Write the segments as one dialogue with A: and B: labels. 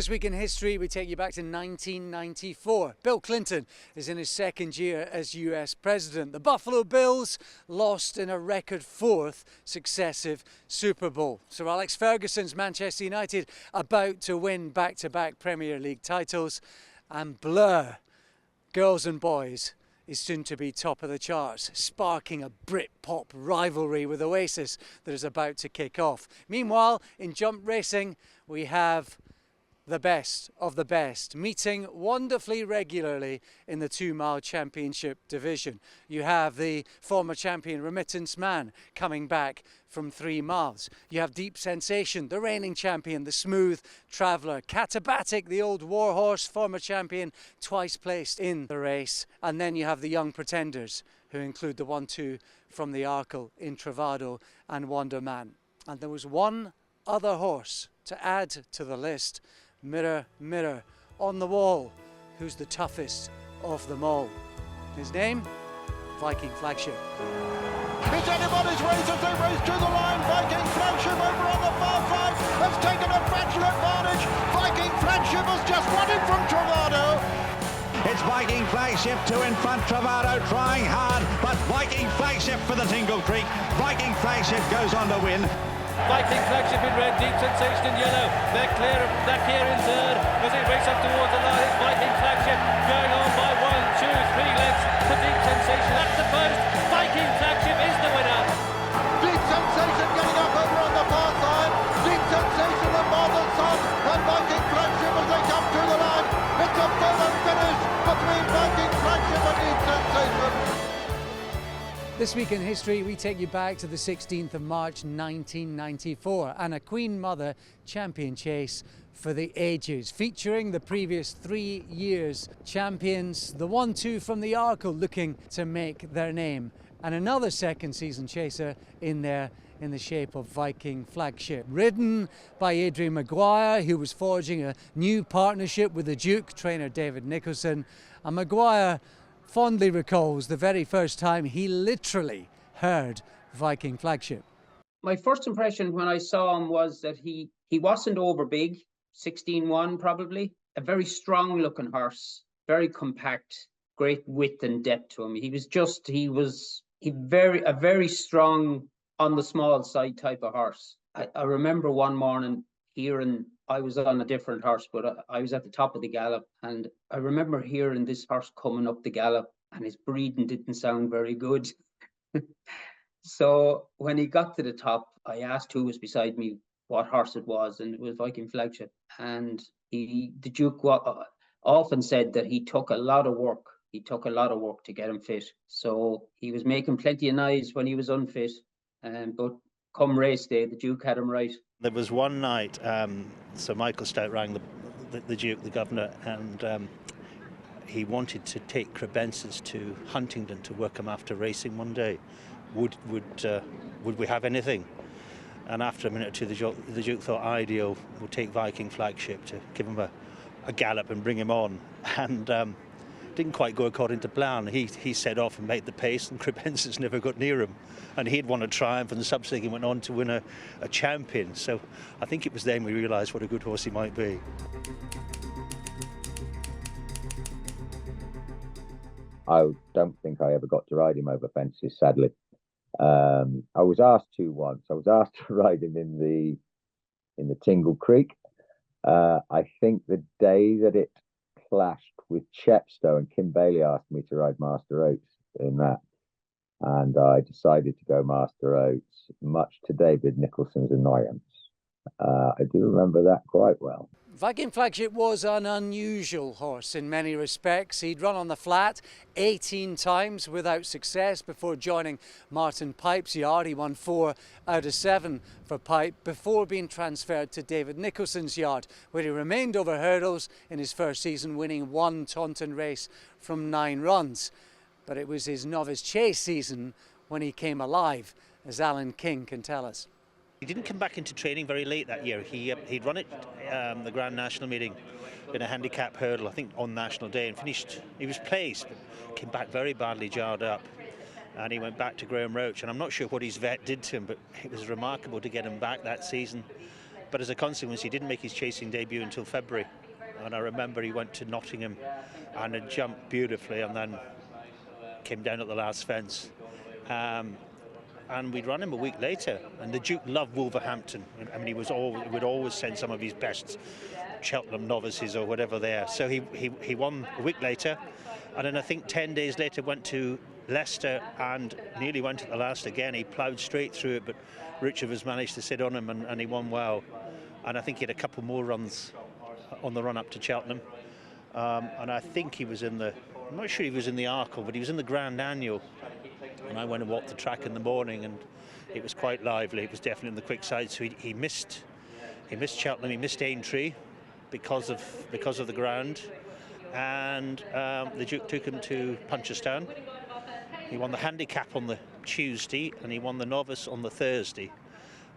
A: This week in history, we take you back to 1994. Bill Clinton is in his second year as US president. The Buffalo Bills lost in a record fourth successive Super Bowl. Sir Alex Ferguson's Manchester United about to win back-to-back Premier League titles. And Blur, Girls and Boys, is soon to be top of the charts, sparking a Britpop rivalry with Oasis that is about to kick off. Meanwhile, in jump racing, we have the best of the best, meeting wonderfully regularly in the 2-mile championship division. You have the former champion Remittance Man coming back from 3 miles. You have Deep Sensation, the reigning champion, the smooth traveller. Catabatic, the old warhorse, former champion, twice placed in the race. And then you have the young pretenders, who include the 1-2 from the Arkle in Travado and Wonder Man. And there was one other horse to add to the list. Mirror, mirror on the wall, who's the toughest of them all? His name? Viking Flagship.
B: It's anybody's race as they race to the line. Viking Flagship over on the far side has taken a fractional advantage. Viking Flagship has just won it from Travado.
C: It's Viking Flagship, 2 in front, Travado trying hard, but Viking Flagship for the Tingle Creek. Viking Flagship goes on to win.
D: Viking Flagship in red, Deep Sensation in yellow. They're clear of back here in third as they race up towards the line. It's Viking Flagship going on by 1, 2, 3 lengths to Deep Sensation. That's the post. Viking Flagship is the winner.
B: Deep Sensation getting up over on the far side. Deep Sensation and Martha Son and Viking Flagship as they come to the line. It's a full finish between Viking Flagship and Deep Sensation.
A: This week in history, we take you back to the 16th of March 1994 and a Queen Mother champion chase for the ages, featuring the previous 3 years champions, the 1-2 from the Arkle looking to make their name, and another second season chaser in there in the shape of Viking Flagship, ridden by Adrian Maguire, who was forging a new partnership with the Duke, trainer David Nicholson. And Maguire fondly recalls the very first time he literally heard Viking Flagship.
E: My first impression when I saw him was that he wasn't over big, 16-1 probably, a very strong looking horse, very compact, great width and depth to him. He was a very strong on the small side type of horse. I remember one morning hearing, I was on a different horse, but I was at the top of the gallop, and I remember hearing this horse coming up the gallop, and his breathing didn't sound very good. So when he got to the top, I asked who was beside me what horse it was, and it was Viking Flagship. And the Duke often said that he took a lot of work. He took a lot of work to get him fit. So he was making plenty of noise when he was unfit, but come race day, the Duke had him right.
F: There was one night, Sir Michael Stout rang the Duke, the governor, and he wanted to take Crebensis to Huntingdon to work him after racing one day. Would we have anything? And after a minute or two, the Duke thought ideal, we'll take Viking Flagship to give him a gallop and bring him on. And didn't quite go according to plan. He set off and made the pace, and Crebensis never got near him. And he'd won a triumph, and subsequently went on to win a champion. So I think it was then we realised what a good horse he might be.
G: I don't think I ever got to ride him over fences, sadly. I was asked to once. I was asked to ride him in the Tingle Creek. I think the day that it clashed with Chepstow, and Kim Bailey asked me to ride Master Oates in that, and I decided to go Master Oates, much to David Nicholson's annoyance. I do remember that quite well.
A: Viking Flagship was an unusual horse in many respects. He'd run on the flat 18 times without success before joining Martin Pipe's yard. He won 4 out of 7 for Pipe before being transferred to David Nicholson's yard, where he remained over hurdles in his first season, winning 1 Taunton race from 9 runs. But it was his novice chase season when he came alive, as Alan King can tell us.
F: He didn't come back into training very late that year. He'd run it the Grand National meeting in a handicap hurdle, I think on National Day, and finished. He was placed, but came back very badly jarred up, and he went back to Graham Roach. And I'm not sure what his vet did to him, but it was remarkable to get him back that season. But as a consequence, he didn't make his chasing debut until February. And I remember he went to Nottingham and had jumped beautifully and then came down at the last fence. And we'd run him a week later, and the Duke loved Wolverhampton. I mean, he would always send some of his best Cheltenham novices or whatever there. So he won a week later, and then I think 10 days later went to Leicester and nearly went at the last again. He ploughed straight through it, but Richard has managed to sit on him, and he won well. And I think he had a couple more runs on the run up to Cheltenham. And I think he was in the, I'm not sure he was in the Arkle, but he was in the Grand Annual. And I went and walked the track in the morning, and it was quite lively. It was definitely on the quick side. So he missed Cheltenham, he missed Aintree because of the ground, and the Duke took him to Punchestown. He won the handicap on the Tuesday, and he won the novice on the Thursday.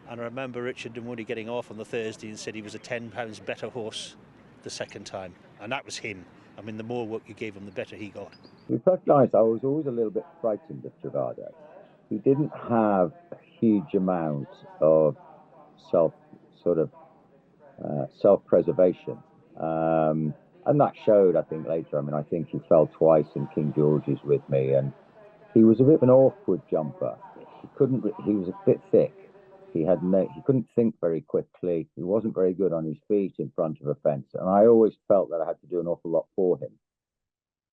F: And I remember Richard Dunwoody getting off on the Thursday and said he was a £10 better horse the second time, and that was him. I mean, the more work you gave him, the better he got.
G: To be perfectly honest, I was always a little bit frightened of Travado. He didn't have a huge amount of self-preservation, and that showed, I think, later. I mean, I think he fell twice in King George's with me, and he was a bit of an awkward jumper. He was a bit thick. He couldn't think very quickly. He wasn't very good on his feet in front of a fence, and I always felt that I had to do an awful lot for him.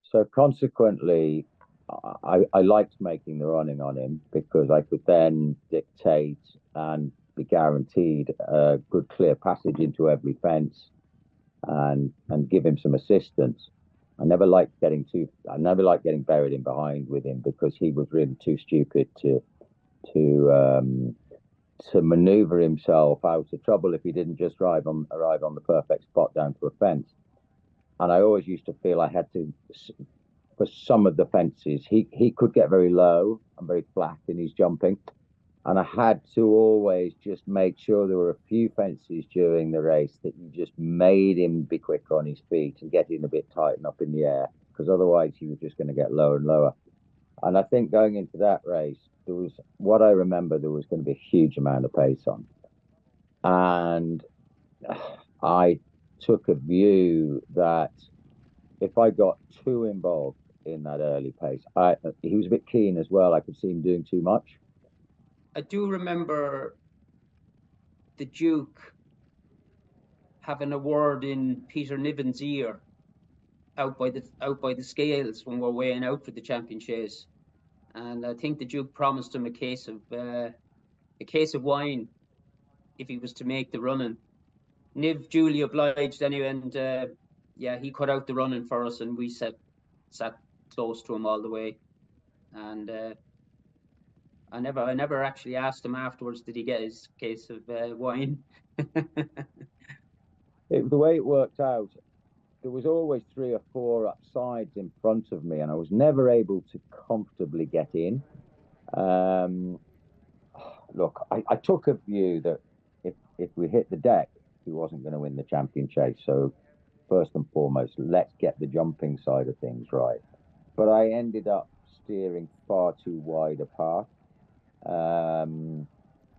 G: So consequently, I liked making the running on him because I could then dictate and be guaranteed a good clear passage into every fence and give him some assistance. I never liked getting buried in behind with him because he was really too stupid to maneuver himself out of trouble if he didn't just arrive on the perfect spot down to a fence. And I always used to feel I had to, for some of the fences, he could get very low and very flat in his jumping. And I had to always just make sure there were a few fences during the race that you just made him be quick on his feet and get in a bit tight and up in the air, because otherwise he was just going to get lower and lower. And I think going into that race, there was going to be a huge amount of pace on. And I took a view that if I got too involved in that early pace, he was a bit keen as well. I could see him doing too much.
E: I do remember the Duke having a word in Peter Niven's ear out by the scales when we're weighing out for the champion chase, and I think the Duke promised him a case of wine if he was to make the running. Niv duly obliged anyway, and he cut out the running for us, and we sat close to him all the way. And I never actually asked him afterwards, did he get his case of wine?
G: The way it worked out, there was always 3 or 4 upsides in front of me, and I was never able to comfortably get in. Look, I took a view that if we hit the deck, he wasn't going to win the champion chase. So first and foremost, let's get the jumping side of things right. But I ended up steering far too wide apart,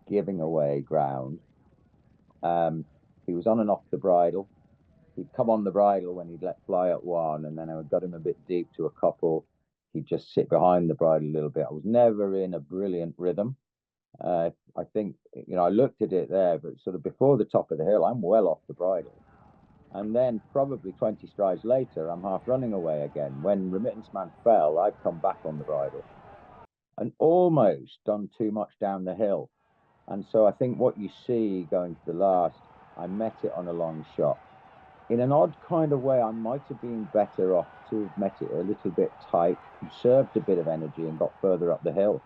G: giving away ground. He was on and off the bridle. He'd come on the bridle when he'd let fly at one, and then I got him a bit deep to a couple. He'd just sit behind the bridle a little bit. I was never in a brilliant rhythm. I think, I looked at it there, but sort of before the top of the hill, I'm well off the bridle. And then probably 20 strides later, I'm half running away again. When Remittance Man fell, I'd come back on the bridle and almost done too much down the hill. And so I think what you see going to the last, I met it on a long shot. In an odd kind of way, I might have been better off to have met it a little bit tight, conserved a bit of energy and got further up the hill.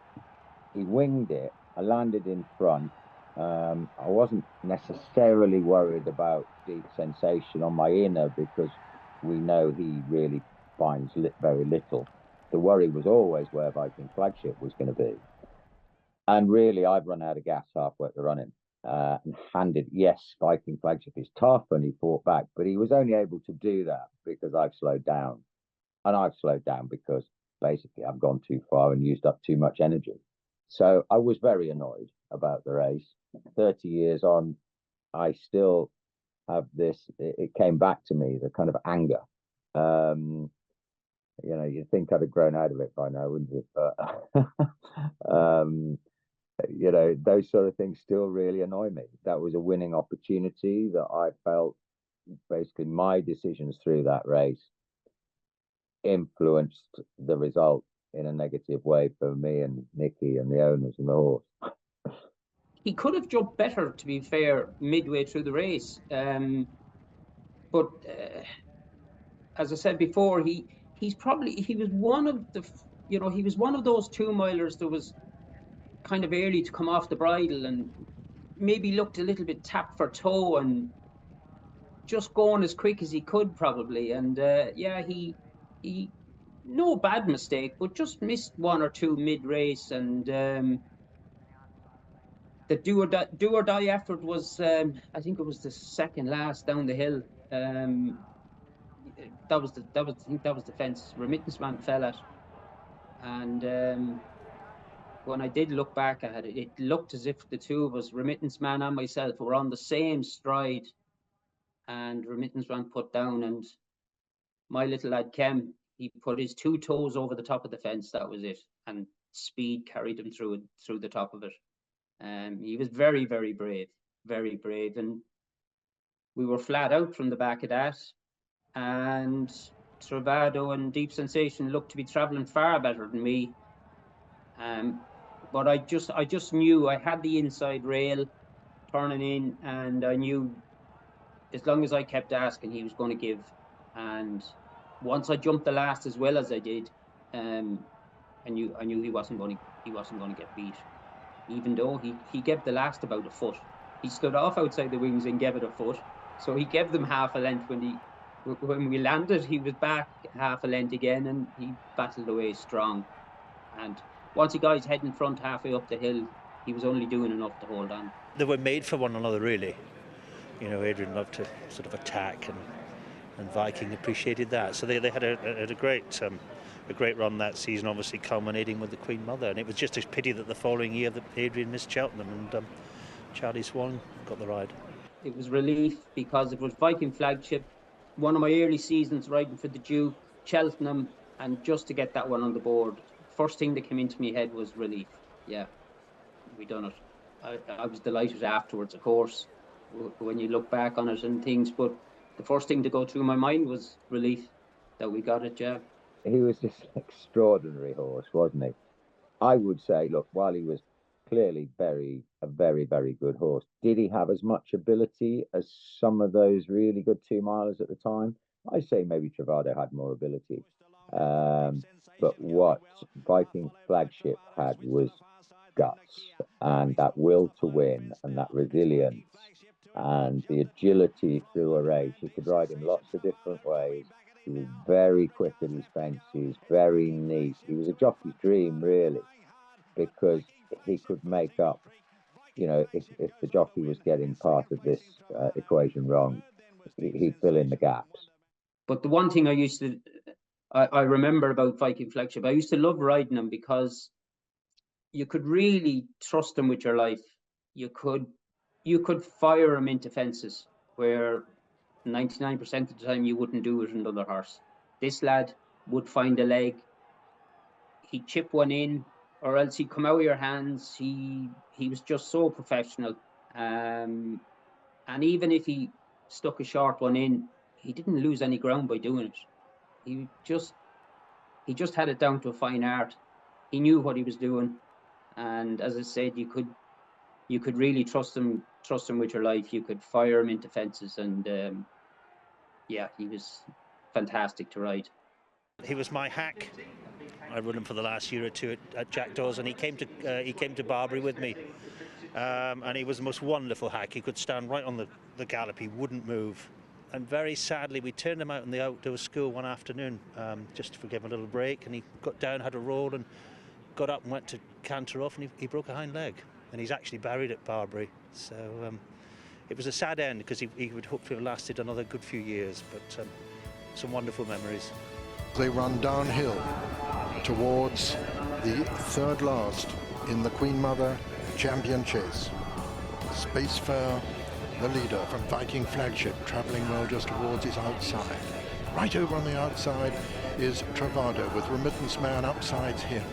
G: He winged it. I landed in front. I wasn't necessarily worried about Deep Sensation on my inner because we know he really finds very little. The worry was always where Viking Flagship was going to be. And really, I'd run out of gas halfway to running. And yes, Viking Flagship is tough and he fought back, but he was only able to do that because I've slowed down. And I've slowed down because basically I've gone too far and used up too much energy. So I was very annoyed about the race. 30 years on, I still have this, it came back to me, the kind of anger. You'd think I'd have grown out of it by now, wouldn't you? But, those sort of things still really annoy me. That was a winning opportunity that I felt basically my decisions through that race influenced the result in a negative way for me and Nicky and the owners and the horse.
E: He could have jumped better, to be fair, midway through the race. But as I said before, he was one of those 2-milers that was kind of early to come off the bridle and maybe looked a little bit tapped for toe and just going as quick as he could probably. And he no bad mistake, but just missed 1 or 2 mid-race. And the do or die effort was, I think it was the second last down the hill. That was the fence Remittance Man fell at. And when I did look back at it, it looked as if the two of us, Remittance Man and myself, were on the same stride. And Remittance Man put down, and my little lad Kem, he put his 2 toes over the top of the fence. That was it, and speed carried him through the top of it. He was very, very brave, and we were flat out from the back of that. And Travado and Deep Sensation looked to be travelling far better than me. But I just knew I had the inside rail turning in, and I knew as long as I kept asking, he was going to give. And once I jumped the last as well as I did, I knew he wasn't going to get beat. Even though he gave the last about a foot, he stood off outside the wings and gave it a foot. So he gave them half a length when we landed. He was back half a length again, and he battled away strong. And once he got his head in front halfway up the hill, he was only doing enough to hold on.
F: They were made for one another, really. Adrian loved to sort of attack, and Viking appreciated that. So they had a great run that season, obviously culminating with the Queen Mother. And it was just a pity that the following year that Adrian missed Cheltenham, and Charlie Swan got the ride.
E: It was relief because it was Viking Flagship, one of my early seasons riding for the Duke, Cheltenham, and just to get that one on the board, first thing that came into my head was relief. Yeah, we done it. I was delighted afterwards, of course, when you look back on it and things, but the first thing to go through my mind was relief that we got it, yeah.
G: He was just an extraordinary horse, wasn't he? I would say, look, while he was clearly a very, very good horse, did he have as much ability as some of those really good 2-milers at the time? I say maybe Travado had more ability. But what Viking Flagship had was guts, and that will to win, and that resilience, and the agility through a race. He could ride in lots of different ways. He was very quick at his fences, very neat. He was a jockey's dream, really, because he could make up, if the jockey was getting part of this equation wrong, he'd fill in the gaps.
E: But the one thing I remember about Viking Flagship, I used to love riding him because you could really trust him with your life. You could fire him into fences where 99% of the time you wouldn't do it in another horse. This lad would find a leg, he'd chip one in, or else he'd come out of your hands. He was just so professional. And even if he stuck a short one in, he didn't lose any ground by doing it. He just had it down to a fine art. He knew what he was doing. And as I said, you could really trust him with your life. You could fire him into fences, and he was fantastic to ride.
F: He was my hack. I rode him for the last year or two at Jackdaws, and he came to Barbary with me, and he was the most wonderful hack. He could stand right on the gallop. He wouldn't move. And very sadly, we turned him out in the outdoor school one afternoon, just to give him a little break, and he got down, had a roll, and got up and went to canter off, and he broke a hind leg, and he's actually buried at Barbary. So it was a sad end, because he would hopefully have lasted another good few years, but some wonderful memories.
H: They run downhill towards the third last in the Queen Mother Champion Chase. Space Fair the leader from Viking Flagship, travelling well just towards his outside. Right over on the outside is Travado with Remittance Man upsides him.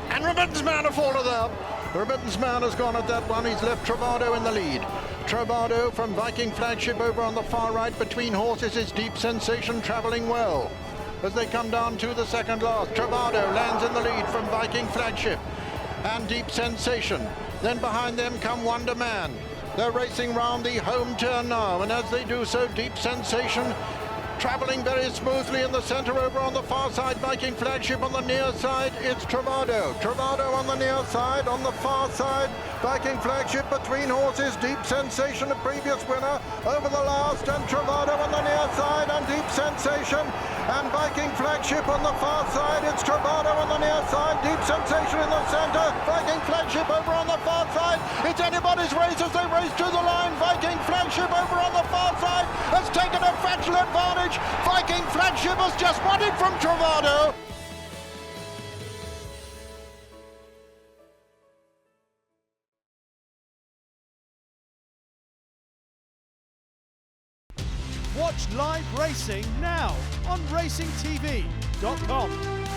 H: And Remittance Man have followed up. Remittance Man has gone at that one. He's left Travado in the lead. Travado from Viking Flagship over on the far right between horses is Deep Sensation, travelling well. As they come down to the second last, Travado lands in the lead from Viking Flagship and Deep Sensation. Then behind them come Wonder Man. They're racing round the home turn now, and as they do so, Deep Sensation travelling very smoothly in the centre over on the far side. Viking Flagship on the near side, it's Travado. Travado on the near side, on the far side, Viking Flagship between horses, Deep Sensation, a previous winner, over the last, and Travado on the near side, and Deep Sensation, and Viking Flagship on the far side, it's Travado on the near side, Deep Sensation in the centre, Viking Flagship over on the far side, it's anybody's race as they race to the line. Viking Flagship over on the far side has taken a fractional advantage. Viking Flagship has just won it from Travado.
I: Watch live racing now on racingtv.com.